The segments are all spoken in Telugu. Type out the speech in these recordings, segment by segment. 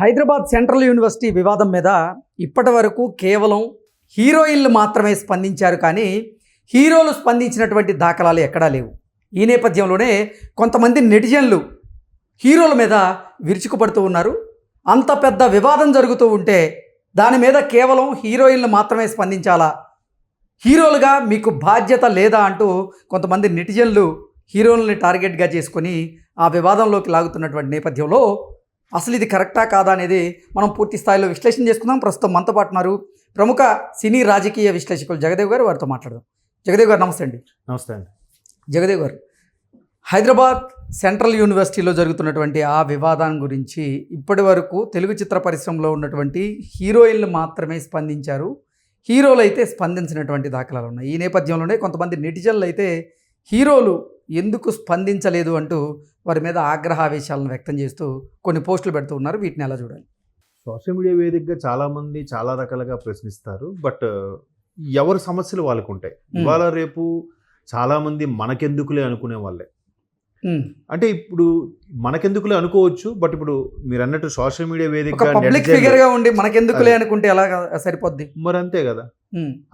హైదరాబాద్ సెంట్రల్ యూనివర్సిటీ వివాదం మీద ఇప్పటి వరకు కేవలం హీరోయిన్లు మాత్రమే స్పందించారు, కానీ హీరోలు స్పందించినటువంటి దాఖలాలు ఎక్కడా లేవు. ఈ నేపథ్యంలోనే కొంతమంది నెటిజన్లు హీరోల మీద విరుచుకుపడుతూ ఉన్నారు. అంత పెద్ద వివాదం జరుగుతూ ఉంటే దాని మీద కేవలం హీరోయిన్లు మాత్రమే స్పందించాలా, హీరోలుగా మీకు బాధ్యత లేదా అంటూ కొంతమంది నెటిజన్లు హీరోలని టార్గెట్గా చేసుకొని ఆ వివాదంలోకి లాగుతున్నటువంటి నేపథ్యంలో అసలు ఇది కరెక్టా కాదా అనేది మనం పూర్తి స్థాయిలో విశ్లేషణ చేసుకుందాం. ప్రస్తుతం మనతో పాటు ఉన్నారు ప్రముఖ సినీ రాజకీయ విశ్లేషకులు జగదేవ్ గారు. వారితో మాట్లాడదాం. జగదేవ్ గారు నమస్తే అండి. నమస్తే అండి. జగదేవ్ గారు, హైదరాబాద్ సెంట్రల్ యూనివర్సిటీలో జరుగుతున్నటువంటి ఆ వివాదం గురించి ఇప్పటి వరకు తెలుగు చిత్ర పరిశ్రమలో ఉన్నటువంటి హీరోయిన్లు మాత్రమే స్పందించారు, హీరోలు అయితే స్పందించినటువంటి దాఖలాలు ఉన్నాయి. ఈ నేపథ్యంలోనే కొంతమంది నెటిజన్లు అయితే హీరోలు ఎందుకు స్పందించలేదు అంటూ వారి మీద ఆగ్రహావేశాలను వ్యక్తం చేస్తూ కొన్ని పోస్టులు పెడుతూ ఉన్నారు. వీటిని ఎలా చూడాలి? సోషల్ మీడియా వేదికగా చాలామంది చాలా రకాలుగా ప్రశ్నిస్తారు. బట్ ఎవరి సమస్యలు వాళ్ళకు ఉంటాయి. ఇవాళ రేపు చాలామంది మనకెందుకులే అనుకునే వాళ్ళే. అంటే ఇప్పుడు మనకెందుకులే అనుకోవచ్చు, బట్ ఇప్పుడు మీరు అన్నట్టు సోషల్ మీడియా వేదికగా పబ్లిక్ ఫిగర్ గా ఉండి మనకెందుకులే అనుకుంటే ఎలా సరిపోద్ది? మరి అంతే కదా.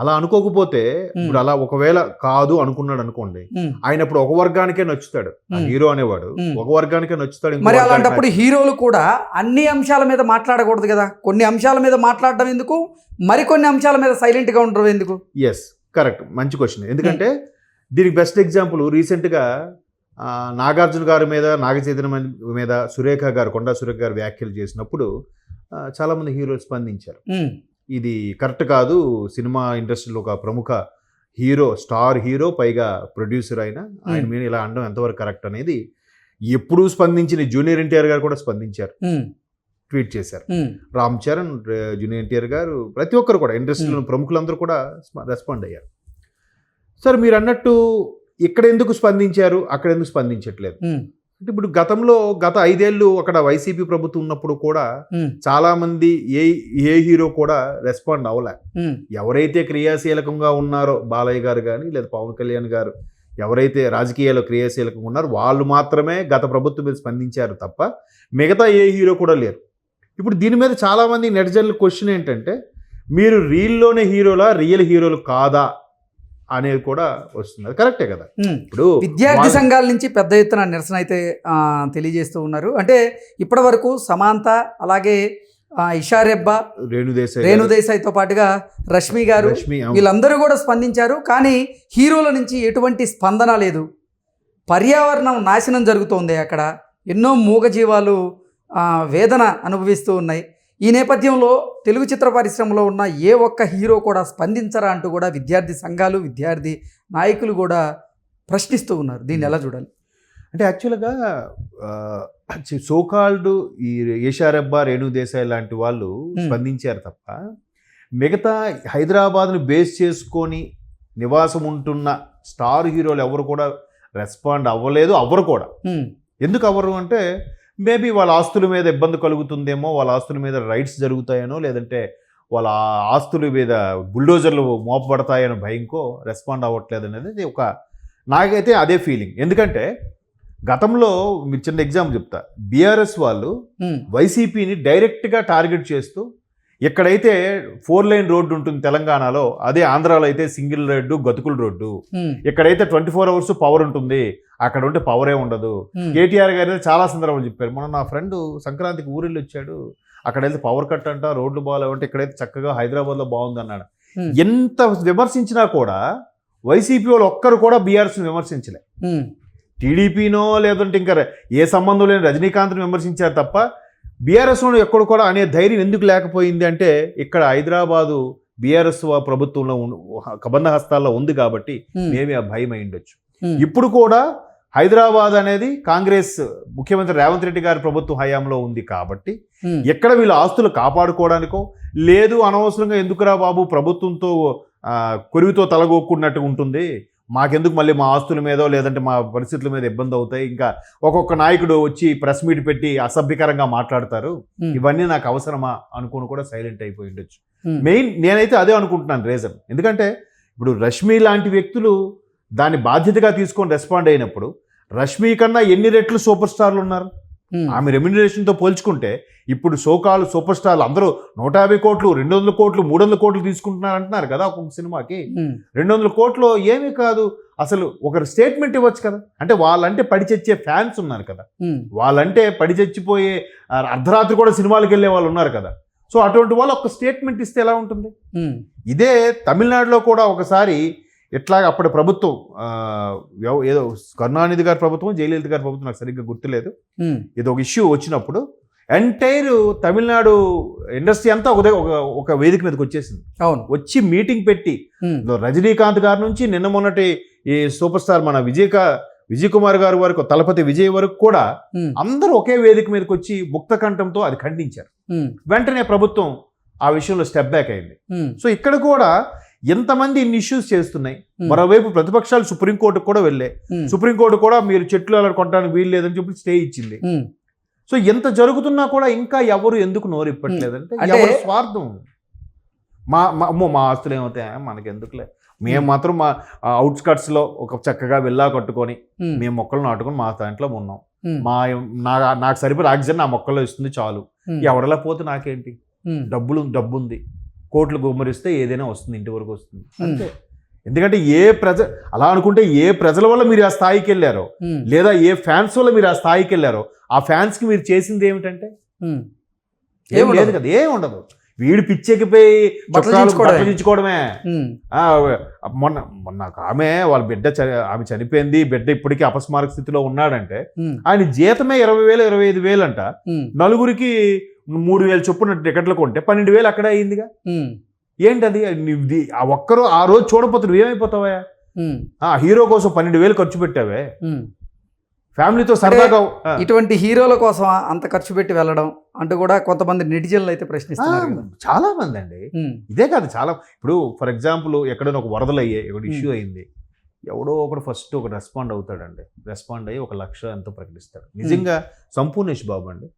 అలా అనుకోకపోతే ఇప్పుడు అలా ఒకవేళ కాదు అనుకున్నాడు అనుకోండి, ఆయన ఇప్పుడు ఒక వర్గానికే నచ్చుతాడు. హీరో అనేవాడు ఒక వర్గానికే నచ్చుతాడు. మరి అలాంటప్పుడు హీరోలు కూడా అన్ని అంశాల మీద మాట్లాడకూడదు కదా. కొన్ని అంశాల మీద మాట్లాడడం ఎందుకు, మరికొన్ని అంశాల మీద సైలెంట్ గా ఉండడం ఎందుకు? ఎస్, కరెక్ట్, మంచి క్వశ్చన్. ఎందుకంటే దీనికి బెస్ట్ ఎగ్జాంపుల్ రీసెంట్గా నాగార్జున గారి మీద, నాగచైతన్య మీద సురేఖ గారు, కొండా సురేఖ గారు వ్యాఖ్యలు చేసినప్పుడు చాలామంది హీరోలు స్పందించారు. ఇది కరెక్ట్ కాదు, సినిమా ఇండస్ట్రీలో ఒక ప్రముఖ హీరో, స్టార్ హీరో, పైగా ప్రొడ్యూసర్ ఆయన మీద ఇలా అనడం ఎంతవరకు కరెక్ట్ అనేది ఎప్పుడూ స్పందించిన జూనియర్ ఎన్టీఆర్ గారు కూడా స్పందించారు, ట్వీట్ చేశారు. రామ్ చరణ్, జూనియర్ ఎన్టీఆర్ గారు, ప్రతి ఒక్కరు కూడా ఇండస్ట్రీలో ప్రముఖులందరూ కూడా రెస్పాండ్ అయ్యారు. సార్ మీరు అన్నట్టు ఇక్కడ ఎందుకు స్పందించారు, అక్కడ ఎందుకు స్పందించట్లేదు అంటే ఇప్పుడు గత 5 ఏళ్ళు అక్కడ వైసీపీ ప్రభుత్వం ఉన్నప్పుడు కూడా చాలా మంది ఏ హీరో కూడా రెస్పాండ్ అవ్వలే. ఎవరైతే క్రియాశీలకంగా ఉన్నారో, బాలయ్య గారు కానీ లేదా పవన్ కళ్యాణ్ గారు, ఎవరైతే రాజకీయాల్లో క్రియాశీలకంగా ఉన్నారో వాళ్ళు మాత్రమే గత ప్రభుత్వం మీద స్పందించారు తప్ప మిగతా ఏ హీరో కూడా లేరు. ఇప్పుడు దీని మీద చాలామంది నెటిజన్ల క్వశ్చన్ ఏంటంటే, మీరు రీల్లోనే హీరోలా, రియల్ హీరోలు కాదా అనేది కూడా వస్తుంది. అది కరెక్టే కదా. ఇప్పుడు విద్యార్థి సంఘాల నుంచి పెద్ద ఎత్తున నిరసన అయితే తెలియజేస్తూ ఉన్నారు. అంటే ఇప్పటి వరకు సమాంత, అలాగే ఇషా రెబ్బా, రేణుదేశాయ్తో పాటుగా రష్మి గారు, వీళ్ళందరూ కూడా స్పందించారు. కానీ హీరోల నుంచి ఎటువంటి స్పందన లేదు. పర్యావరణం నాశనం జరుగుతోంది, అక్కడ ఎన్నో మూగజీవాలు వేదన అనుభవిస్తూ ఉన్నాయి. ఈ నేపథ్యంలో తెలుగు చిత్ర పరిశ్రమలో ఉన్న ఏ ఒక్క హీరో కూడా స్పందించరా అంటూ కూడా విద్యార్థి సంఘాలు, విద్యార్థి నాయకులు కూడా ప్రశ్నిస్తూ ఉన్నారు. దీన్ని ఎలా చూడాలి? అంటే యాక్చువల్గా సోకాల్డ్ ఈ ఏషారెబ్బా, రేణుదేశాయ్ లాంటి వాళ్ళు స్పందించారు తప్ప మిగతా హైదరాబాద్ను బేస్ చేసుకొని నివాసం ఉంటున్న స్టార్ హీరోలు ఎవరు కూడా రెస్పాండ్ అవ్వలేదు, అవ్వరు కూడా. ఎందుకు అవ్వరు అంటే మేబీ వాళ్ళ ఆస్తుల మీద ఇబ్బంది కలుగుతుందేమో, వాళ్ళ ఆస్తుల మీద రైట్స్ జరుగుతాయనో, లేదంటే వాళ్ళ ఆస్తుల మీద బుల్డోజర్లు మోపబడతాయనో భయంకో రెస్పాండ్ అవ్వట్లేదు అనేది నాకైతే అదే ఫీలింగ్. ఎందుకంటే గతంలో మీరు చిన్న ఎగ్జాంపుల్ చెప్తా, బీఆర్ఎస్ వాళ్ళు వైసీపీని డైరెక్ట్గా టార్గెట్ చేస్తూ, ఎక్కడైతే 4 లైన్ రోడ్డు ఉంటుంది తెలంగాణలో, అదే ఆంధ్రాలో అయితే సింగిల్ రోడ్డు, గతుకుల రోడ్డు. ఎక్కడైతే 24 అవర్స్ పవర్ ఉంటుంది, అక్కడ ఉంటే పవరే ఉండదు. కేటీఆర్ గారు చాలా సందర్భాలు చెప్పారు. మొన్న నా ఫ్రెండ్ సంక్రాంతికి ఊరిల్లు వచ్చాడు, అక్కడ వెళ్తే పవర్ కట్ అంట, రోడ్లు బాగాలేవంటే, ఇక్కడైతే చక్కగా హైదరాబాద్లో బాగుంది అన్నాడు. ఎంత విమర్శించినా కూడా వైసీపీ వాళ్ళు ఒక్కరు కూడా బీఆర్ఎస్ని విమర్శించలే. టీడీపీనో లేదంటే ఇంకా ఏ సంబంధం లేని రజనీకాంత్ని విమర్శించారు తప్ప బీఆర్ఎస్లో ఎక్కడ కూడా అనే ధైర్యం ఎందుకు లేకపోయింది అంటే, ఇక్కడ హైదరాబాదు బీఆర్ఎస్ ప్రభుత్వంలో కబంధ హస్తాల్లో ఉంది కాబట్టి మేబీ ఆ భయం అయి ఉండొచ్చు. ఇప్పుడు కూడా హైదరాబాద్ అనేది కాంగ్రెస్ ముఖ్యమంత్రి రేవంత్ రెడ్డి గారి ప్రభుత్వం హయాంలో ఉంది కాబట్టి ఎక్కడ వీళ్ళ ఆస్తులు కాపాడుకోవడానికో, లేదు అనవసరంగా ఎందుకురా బాబు ప్రభుత్వంతో కొరివితో తలగొక్కున్నట్టు ఉంటుంది, మాకెందుకు మళ్ళీ మా ఆస్తుల మీదో లేదంటే మా పరిస్థితుల మీద ఇబ్బంది అవుతాయి, ఇంకా ఒక్కొక్క నాయకుడు వచ్చి ప్రెస్ మీట్ పెట్టి అసభ్యకరంగా మాట్లాడతారు, ఇవన్నీ నాకు అవసరమా అనుకుని కూడా సైలెంట్ అయిపోయి ఉండొచ్చు. మెయిన్ నేనైతే అదే అనుకుంటున్నాను రీజన్. ఎందుకంటే ఇప్పుడు రష్మి లాంటి వ్యక్తులు దాన్ని బాధ్యతగా తీసుకొని రెస్పాండ్ అయినప్పుడు, రష్మి కన్నా ఎన్ని రెట్లు సూపర్ స్టార్లు ఉన్నారు? ఆమె రెమ్యునరేషన్తో పోల్చుకుంటే ఇప్పుడు సోకాలు సూపర్ స్టార్లు అందరూ 150 కోట్లు 200 కోట్లు 300 కోట్లు తీసుకుంటున్నారు అంటున్నారు కదా ఒక్కొక్క సినిమాకి. 200 కోట్లు ఏమీ కాదు. అసలు ఒకరు స్టేట్మెంట్ ఇవ్వచ్చు కదా. అంటే వాళ్ళంటే పడి చచ్చే ఫ్యాన్స్ ఉన్నారు కదా, వాళ్ళంటే పడి చచ్చిపోయే అర్ధరాత్రి కూడా సినిమాలకు వెళ్ళే వాళ్ళు ఉన్నారు కదా. సో అటువంటి వాళ్ళు ఒక స్టేట్మెంట్ ఇస్తే ఎలా ఉంటుంది? ఇదే తమిళనాడులో కూడా ఒకసారి ఎట్లాగా అప్పటి ప్రభుత్వం ఏదో కరుణానిధి గారి ప్రభుత్వం జయలలిత గారి ప్రభుత్వం నాకు సరిగ్గా గుర్తులేదు, ఏదో ఒక ఇష్యూ వచ్చినప్పుడు ఎంటైర్ తమిళనాడు ఇండస్ట్రీ అంతా ఒక వేదిక మీదకి వచ్చేసింది. వచ్చి మీటింగ్ పెట్టి రజనీకాంత్ గారి నుంచి నిన్న మొన్నటి ఈ సూపర్ స్టార్ మన విజయ్ కుమార్ గారి వరకు తలపతి విజయ్ వరకు కూడా అందరూ ఒకే వేదిక మీదకి వచ్చి ముక్త కంఠంతో అది ఖండించారు. వెంటనే ప్రభుత్వం ఆ విషయంలో స్టెప్ బ్యాక్ అయింది. సో ఇక్కడ కూడా ఎంతమంది ఇన్ని ఇష్యూస్ చేస్తున్నాయి. మరోవైపు ప్రతిపక్షాలు సుప్రీంకోర్టుకు కూడా వెళ్ళాయి. సుప్రీంకోర్టు కూడా మీరు చెట్లు అలా కొట్టడానికి వీలు లేదని చెప్పి స్టే ఇచ్చింది. సో ఎంత జరుగుతున్నా కూడా ఇంకా ఎవరు ఎందుకు నోరు ఇప్పట్లేదంటే ఎవరి స్వార్థం. మా ఆస్తులు ఏమవుతాయా మనకెందుకులే, మేము మాత్రం మా అవుట్స్కట్స్లో ఒక చక్కగా వెళ్ళా కట్టుకొని మేము మొక్కలు నాటుకొని మా దాంట్లో ఉన్నాం, నాకు సరిపడే ఆక్సిజన్ నా మొక్కల్లో ఇస్తుంది చాలు, ఎవరిలా పోతే నాకేంటి, డబ్బు ఉంది, కోట్లు గుమ్మరిస్తే ఏదైనా వస్తుంది, ఇంటి వరకు వస్తుంది అంతే. ఎందుకంటే అలా అనుకుంటే ఏ ప్రజల వల్ల మీరు ఆ స్థాయికి వెళ్ళారో లేదా ఏ ఫ్యాన్స్ వల్ల మీరు ఆ స్థాయికి వెళ్ళారో ఆ ఫ్యాన్స్ కి మీరు చేసింది ఏమిటంటే ఏం లేదు కదా, ఏం ఉండదు. వీడు పిచ్చెక్కిపోయి బట్టలుకోవడమే. మొన్న ఆమె వాళ్ళ బిడ్డ ఆమె చనిపోయింది, బిడ్డ ఇప్పటికీ అపస్మారక స్థితిలో ఉన్నాడంటే ఆయన జీతమే 20,000 25,000 అంట. నలుగురికి 3,000 చొప్పున టికెట్లు కొంటే 12,000 అక్కడే అయిందిగా. ఏంటది? ఆ ఒక్కరు ఆ రోజు చూడపోతే నువ్వేమైపోతావా? హీరో కోసం 12,000 ఖర్చు పెట్టావే, ఫ్యామిలీతో సరదాగా. ఇటువంటి హీరోల కోసం అంత ఖర్చు పెట్టి వెళ్ళడం అంటూ కూడా కొంతమంది నెటిజన్లు అయితే ప్రశ్నిస్తున్నారు. చాలా మంది అండి, ఇదే కాదు చాలా. ఇప్పుడు ఫర్ ఎగ్జాంపుల్ ఎక్కడైనా ఒక వరదలు అయ్యే ఒక ఇష్యూ అయింది, ఎవడో ఒకడు ఫస్ట్ ఒక రెస్పాండ్ అవుతాడండి. రెస్పాండ్ అయ్యి 1,00,000 ఎంతో ప్రకటిస్తాడు. నిజంగా సంపూర్ణేష్ బాబు అండి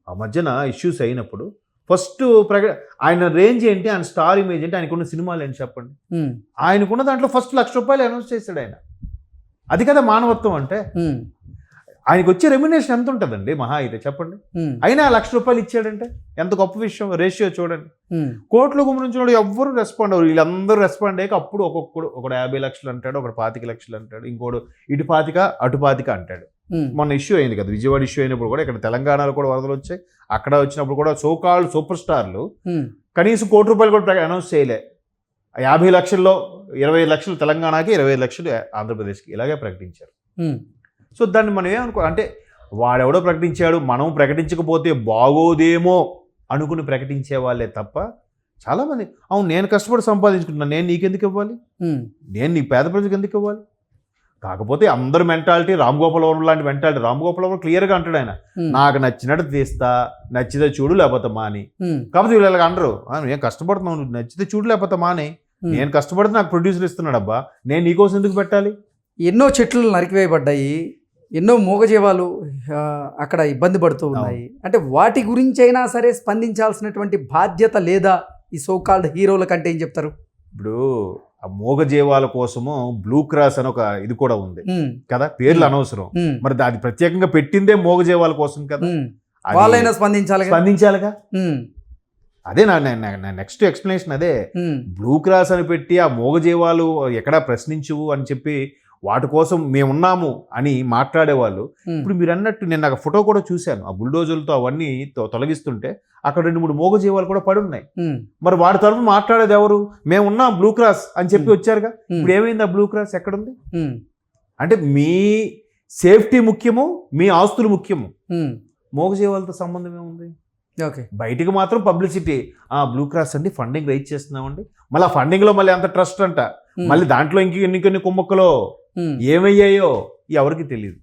ఆ మధ్యన ఇష్యూస్ అయినప్పుడు ఫస్ట్ ఆయన రేంజ్ ఏంటి, ఆయన స్టార్ ఇమేజ్ ఏంటి, ఆయనకున్న సినిమాలు ఏంటి చెప్పండి. ఆయనకున్న దాంట్లో ఫస్ట్ ₹1,00,000 అనౌన్స్ చేశాడు ఆయన. అది కదా మానవత్వం అంటే. ఆయనకు వచ్చే రెమ్యునరేషన్ ఎంత ఉంటుందండి మహా అయితే చెప్పండి. అయినా ₹1,00,000 ఇచ్చాడంటే ఎంత గొప్ప విషయం. రేషియో చూడండి. కోట్లు గుమ్మరించిన ఎవ్వరు రెస్పాండ్ అవ్వరు. వీళ్ళందరూ రెస్పాండ్ అయ్యాక అప్పుడు ఒకడు 50 లక్షలు అంటాడు, ఒకడు 25 లక్షలు అంటాడు, ఇంకోడు ఇటు 25 అటు 25 అంటాడు. మొన్న ఇష్యూ అయింది కదా, విజయవాడ ఇష్యూ అయినప్పుడు కూడా ఇక్కడ తెలంగాణలో కూడా వరదలు వచ్చాయి. అక్కడ వచ్చినప్పుడు కూడా సోకాల్డ్ సూపర్ స్టార్లు కనీసం ₹1,00,000 కూడా అనౌన్స్ చేయలే. 50 లక్షల్లో 25 లక్షలు తెలంగాణకి, 25 లక్షలు ఆంధ్రప్రదేశ్కి ఇలాగే ప్రకటించారు. సో దాన్ని మనం ఏమనుకో అంటే వాడెవడో ప్రకటించాడు, మనం ప్రకటించకపోతే బాగోదేమో అనుకుని ప్రకటించే వాళ్ళే తప్ప చాలామంది అవును నేను కష్టపడి సంపాదించుకుంటున్నాను, నేను నీకెందుకు ఇవ్వాలి, నేను నీ పేద ప్రజలకు ఎందుకు ఇవ్వాలి. కాకపోతే అందరు మెంటాలిటీ రామ్ గోపాల్ వర్మ లాంటి మెంటాలిటీ. రామ్ గోపాల్ వర్మ క్లియర్గా అంటాడు ఆయన, నాకు నచ్చినట్టు తీస్తా, నచ్చితే చూడు లేకపోతే మాని. కాకపోతే వీళ్ళు ఇలాగ అనరు, నేను కష్టపడుతున్నాను, నచ్చితే చూడు లేకపోతే మాని, నేను కష్టపడితే నాకు ప్రొడ్యూసర్ ఇస్తున్నాడు అబ్బా, నేను నీకోసం ఎందుకు పెట్టాలి. ఎన్నో చెట్లు నరికివేయబడ్డాయి, ఎన్నో మూగజీవాలు అక్కడ ఇబ్బంది పడుతూ ఉన్నాయి. అంటే వాటి గురించి అయినా సరే స్పందించాల్సినటువంటి బాధ్యత లేదా ఈ సోకాల్డ్ హీరోల కంటే ఏం చెప్తారు? ఇప్పుడు ఆ మూగజీవాల కోసము బ్లూ క్రాస్ అని ఒక ఇది కూడా ఉంది కదా, పేర్లు అనవసరం. మరి అది ప్రత్యేకంగా పెట్టిందే మూగజీవాల కోసం కదా, వాళ్ళైనా స్పందించాలిగా. అదే నా నెక్స్ట్ ఎక్స్ప్లెనేషన్ అదే. బ్లూ క్రాస్ అని పెట్టి ఆ మూగజీవాలు ఎక్కడా ప్రశ్నించువు అని చెప్పి వాటి కోసం మేమున్నాము అని మాట్లాడేవాళ్ళు. ఇప్పుడు మీరు అన్నట్టు నేను నాకు ఫోటో కూడా చూశాను, ఆ బుల్డోజర్లతో అవన్నీ తొలగిస్తుంటే అక్కడ 2-3 మూగజీవాలు కూడా పడి ఉన్నాయి. మరి వాటి తరఫున మాట్లాడేది ఎవరు? మేమున్నాం బ్లూ క్రాస్ అని చెప్పి వచ్చారుగా. ఇప్పుడు ఏమైంది? ఆ బ్లూ క్రాస్ ఎక్కడుంది? అంటే మీ సేఫ్టీ ముఖ్యము, మీ ఆస్తులు ముఖ్యము, మూగజీవాలతో సంబంధం ఏముంది? బయటికి మాత్రం పబ్లిసిటీ, బ్లూ క్రాస్ అండి ఫండింగ్ రైజ్ చేస్తున్నామండి, మళ్ళీ ఆ ఫండింగ్లో మళ్ళీ అంత ట్రస్ట్ అంట, మళ్ళీ దాంట్లో ఇంకొన్ని కుమ్మక్కలో ఏమయ్యాయో ఎవరికి తెలియదు.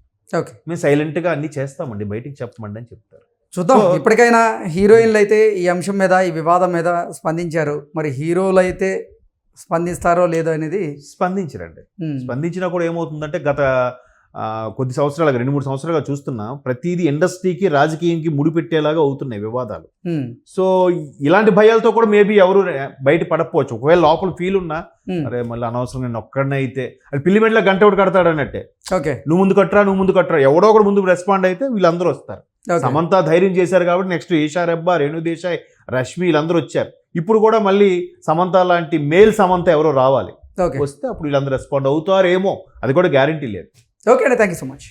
మేము సైలెంట్గా అన్ని చేస్తామండి, బయటికి చెప్పమండి అని చెప్తారు. చూద్దాం. ఇప్పటికైనా హీరోయిన్లు అయితే ఈ అంశం మీద, ఈ వివాదం మీద స్పందించారు. మరి హీరోలు అయితే స్పందిస్తారో లేదో అనేది స్పందించరండి. స్పందించినా కూడా ఏమవుతుందంటే గత కొద్ది సంవత్సరాలుగా 2-3 సంవత్సరాలుగా చూస్తున్నా ప్రతిదీ ఇండస్ట్రీకి రాజకీయంకి ముడిపెట్టేలాగా అవుతున్నాయి వివాదాలు. సో ఇలాంటి భయాలతో కూడా మేబీ ఎవరు బయట పడకపోవచ్చు. ఒకవేళ లోపల ఫీల్ ఉన్నా అరే మళ్ళీ అనవసరం నేను ఒక్కడనే అయితే అది పిల్లిమెట్ల గంట ఒకటి కడతాడు అన్నట్టే. ఓకే, నువ్వు ముందు కట్టరా ఎవడో ఒకటి ముందుకు రెస్పాండ్ అయితే వీళ్ళందరూ వస్తారు. సమంత ధైర్యం చేశారు కాబట్టి నెక్స్ట్ ఈషా రెబ్బా, రేణు దేశాయ్, రష్మి వీళ్ళందరూ వచ్చారు. ఇప్పుడు కూడా మళ్ళీ సమంత లాంటి మేల్ సమంత ఎవరో రావాలి. వస్తే అప్పుడు వీళ్ళందరూ రెస్పాండ్ అవుతారేమో, అది కూడా గ్యారంటీ లేదు. ఓకే అండి, థ్యాంక్ యూ సో మచ్.